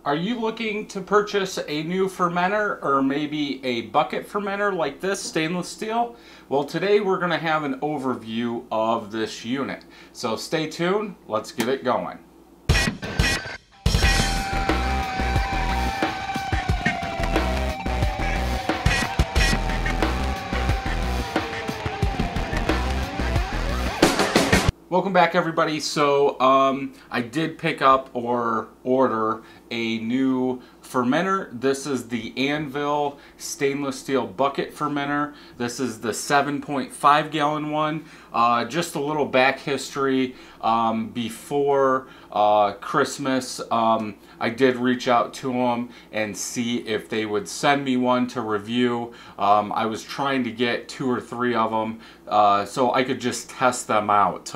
Are you looking to purchase a new fermenter or maybe a bucket fermenter like this, stainless steel? Well, today we're going to have an overview of this unit. So stay tuned, let's get it going. Welcome back, everybody. So I did pick up or order a new fermenter. This is the Anvil stainless steel bucket fermenter. This is the 7.5 gallon one. Just a little back history. Before Christmas, I did reach out to them and see if they would send me one to review. I was trying to get 2 or 3 of them so I could just test them out.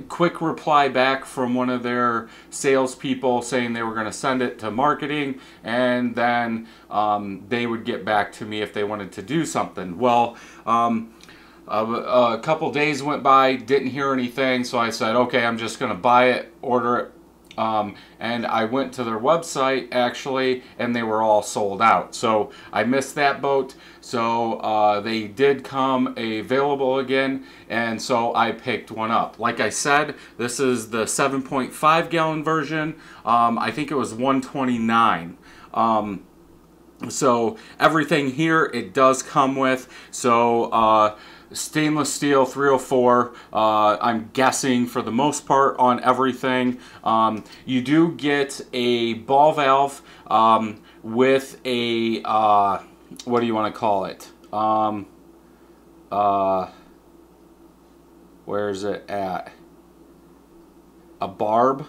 Quick reply back from one of their salespeople saying they were going to send it to marketing, and then they would get back to me if they wanted to do something. Well, a couple days went by, didn't hear anything, so I said, okay, I'm just going to buy it, order it. And I went to their website actually, and they were all sold out. So I missed that boat. So they did come available again, and so I picked one up. Like I said, this is the 7.5 gallon version. I think it was $129. So everything here it does come with. So stainless steel 304, I'm guessing for the most part on everything. You do get a ball valve with a, what do you want to call it? Where is it at? A barb?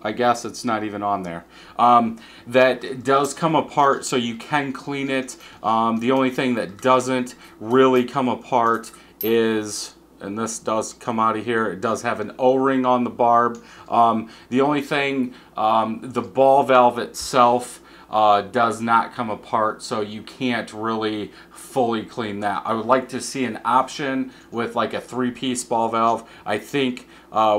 I guess it's not even on there. That does come apart so you can clean it. The only thing that doesn't really come apart is, and this does come out of here, it does have an O-ring on the barb. The only thing, the ball valve itself does not come apart, so you can't really fully clean that. I would like to see an option with like a 3-piece ball valve. I think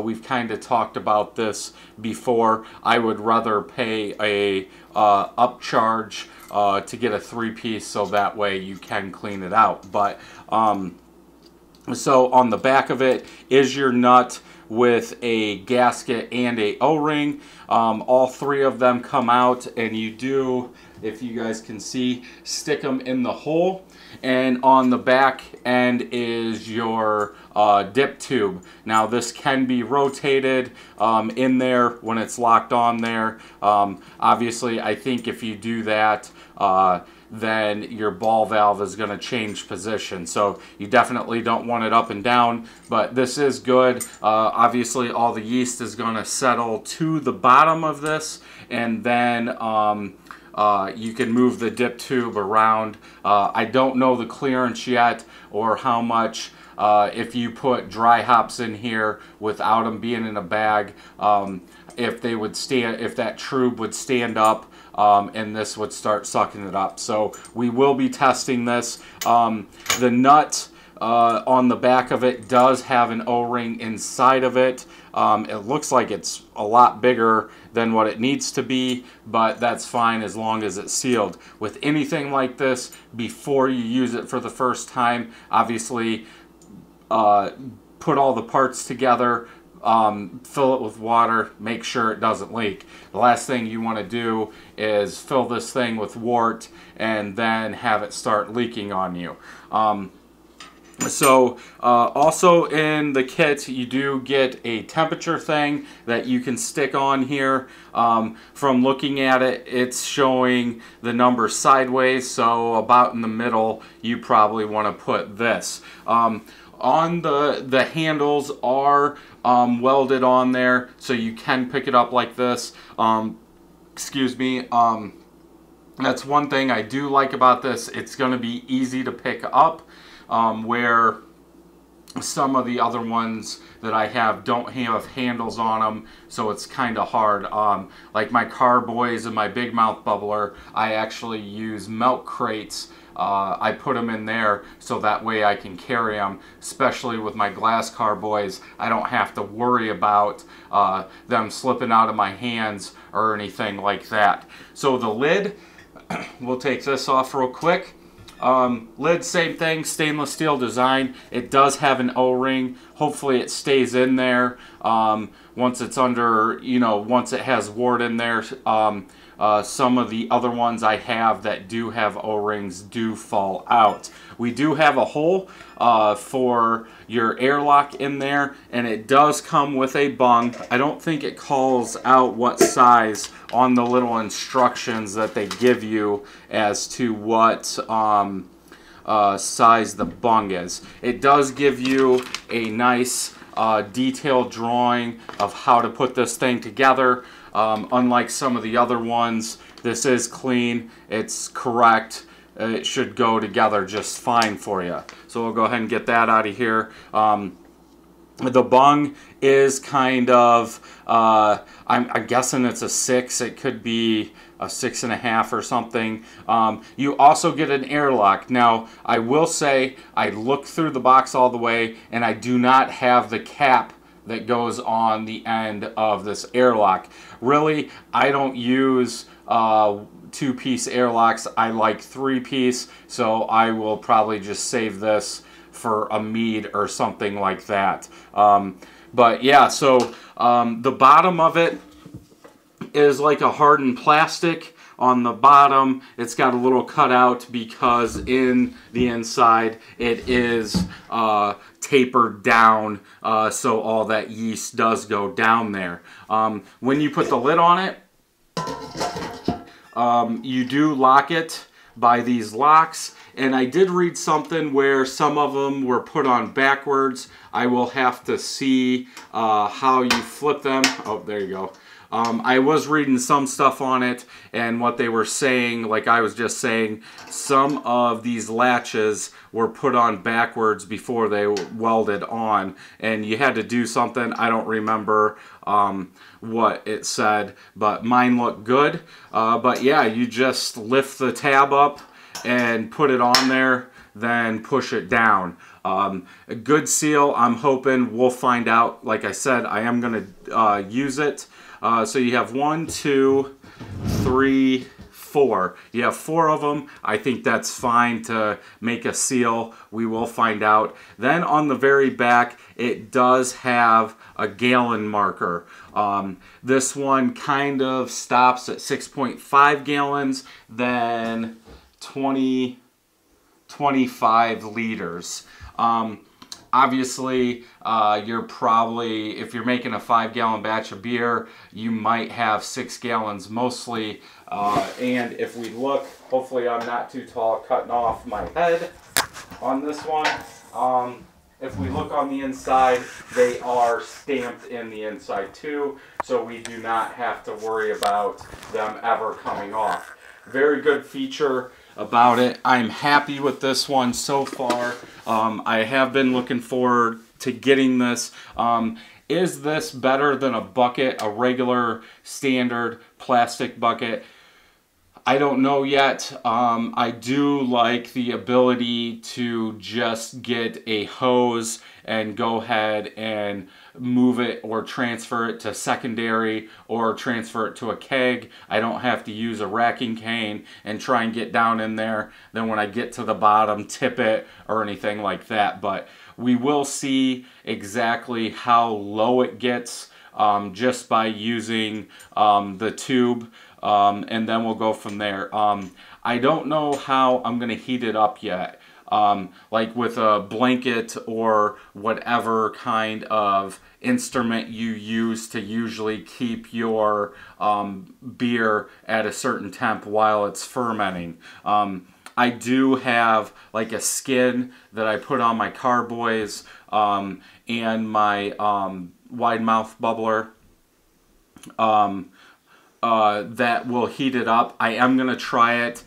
we've kind of talked about this before. I would rather pay a upcharge to get a 3-piece so that way you can clean it out. But so on the back of it is your nut with a gasket and a O-ring. All 3 of them come out, and you do, if you guys can see, stick them in the hole. And on the back end is your dip tube. Now this can be rotated in there when it's locked on there. Obviously, I think if you do that, then your ball valve is going to change position. So you definitely don't want it up and down, but this is good. Obviously all the yeast is going to settle to the bottom of this, and then you can move the dip tube around. I don't know the clearance yet, or how much if you put dry hops in here without them being in a bag, if they would stand, if that tube would stand up, and this would start sucking it up. So we will be testing this. The nut on the back of it does have an O-ring inside of it. It looks like it's a lot bigger than what it needs to be, but that's fine as long as it's sealed. With anything like this, before you use it for the first time, obviously put all the parts together, fill it with water, make sure it doesn't leak. The last thing you want to do is fill this thing with wort and then have it start leaking on you. So also in the kit you do get a temperature thing that you can stick on here. From looking at it, it's showing the number sideways, so about in the middle you probably want to put this. On the handles are welded on there, so you can pick it up like this. Excuse me. That's one thing I do like about this. It's going to be easy to pick up, where some of the other ones that I have don't have handles on them, so it's kind of hard. Like my Carboys and my Big Mouth Bubbler, I actually use milk crates I put them in there so that way I can carry them, especially with my glass carboys. I don't have to worry about them slipping out of my hands or anything like that. So the lid, we'll take this off real quick. Lid, same thing, stainless steel design. It does have an O-ring. Hopefully it stays in there once it's under, you know, once it has wart in there. Some of the other ones I have that do have O-rings do fall out. We do have a hole for your airlock in there, and it does come with a bung. I don't think it calls out what size on the little instructions that they give you as to what size the bung is. It does give you a nice detailed drawing of how to put this thing together. Unlike some of the other ones, this is clean, it's correct, it should go together just fine for you. So we'll go ahead and get that out of here. The bung is kind of, I'm guessing it's a 6, it could be a 6.5 or something. You also get an airlock. Now, I will say, I looked through the box all the way, and I do not have the cap that goes on the end of this airlock. Really, I don't use 2-piece airlocks. I like 3-piece, so I will probably just save this for a mead or something like that. But yeah, so the bottom of it is like a hardened plastic. On the bottom, it's got a little cutout because in the inside it is tapered down, so all that yeast does go down there. When you put the lid on it, you do lock it by these locks. And I did read something where some of them were put on backwards. I will have to see how you flip them. Oh, there you go. I was reading some stuff on it, and what they were saying, like I was just saying, some of these latches were put on backwards before they were welded on, and you had to do something. I don't remember what it said, but mine looked good. But yeah, you just lift the tab up and put it on there, then push it down. A good seal, I'm hoping. We'll find out. Like I said, I am going to use it. So you have 1, 2, 3, 4. You have 4 of them. I think that's fine to make a seal. We will find out. Then on the very back, it does have a gallon marker. This one kind of stops at 6.5 gallons, then 25 liters. Obviously, you're probably, if you're making a 5-gallon batch of beer, you might have 6 gallons mostly. And if we look, hopefully I'm not too tall cutting off my head on this one. If we look on the inside, they are stamped in the inside too, so we do not have to worry about them ever coming off. Very good feature about it. I'm happy with this one so far. I have been looking forward to getting this. Is this better than a bucket, a regular standard plastic bucket? I don't know yet. I do like the ability to just get a hose and go ahead and move it or transfer it to secondary or transfer it to a keg. I don't have to use a racking cane and try and get down in there. Then when I get to the bottom, tip it or anything like that. But we will see exactly how low it gets just by using the tube. And then we'll go from there. I don't know how I'm going to heat it up yet. Like with a blanket or whatever kind of instrument you use to usually keep your beer at a certain temp while it's fermenting. I do have like a skin that I put on my carboys and my wide mouth bubbler. That will heat it up. I am going to try it.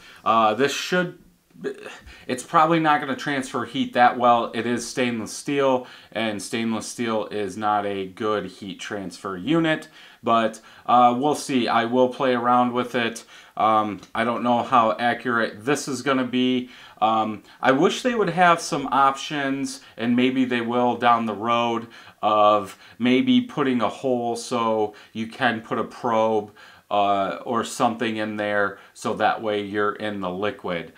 It's probably not going to transfer heat that well. It is stainless steel, and stainless steel is not a good heat transfer unit. but we'll see. I will play around with it. I don't know how accurate this is going to be. I wish they would have some options, and maybe they will down the road, of maybe putting a hole so you can put a probe or something in there, so that way you're in the liquid.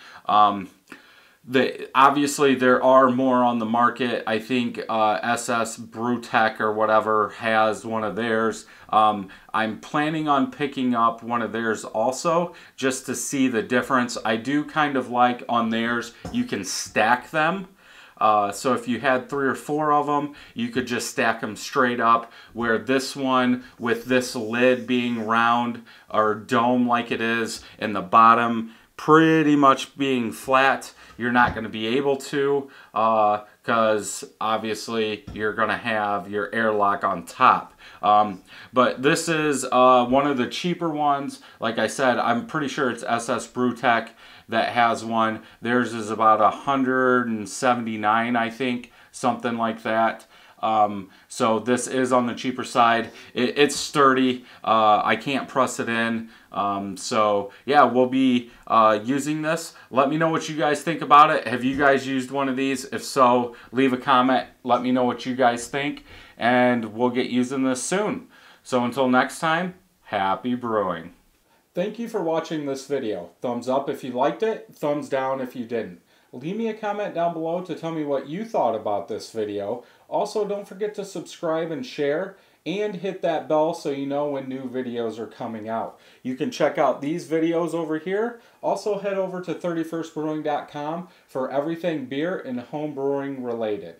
Obviously there are more on the market. I think SS Brewtech or whatever has one of theirs. I'm planning on picking up one of theirs also, just to see the difference. I do kind of like on theirs, you can stack them. So if you had 3 or 4 of them, you could just stack them straight up, where this one, with this lid being round or dome like it is, and the bottom pretty much being flat, you're not going to be able to, because obviously you're going to have your airlock on top. But this is one of the cheaper ones. Like I said, I'm pretty sure it's SS Brewtech that has one. Theirs is about $179, I think, something like that. So this is on the cheaper side. It's sturdy. I can't press it in. So yeah, we'll be using this. Let me know what you guys think about it. Have you guys used one of these? If so, leave a comment. Let me know what you guys think, and we'll get using this soon. So until next time, happy brewing. Thank you for watching this video. Thumbs up if you liked it, thumbs down if you didn't. Leave me a comment down below to tell me what you thought about this video. Also, don't forget to subscribe and share, and hit that bell so you know when new videos are coming out. You can check out these videos over here. Also, head over to 31stbrewing.com for everything beer and home brewing related.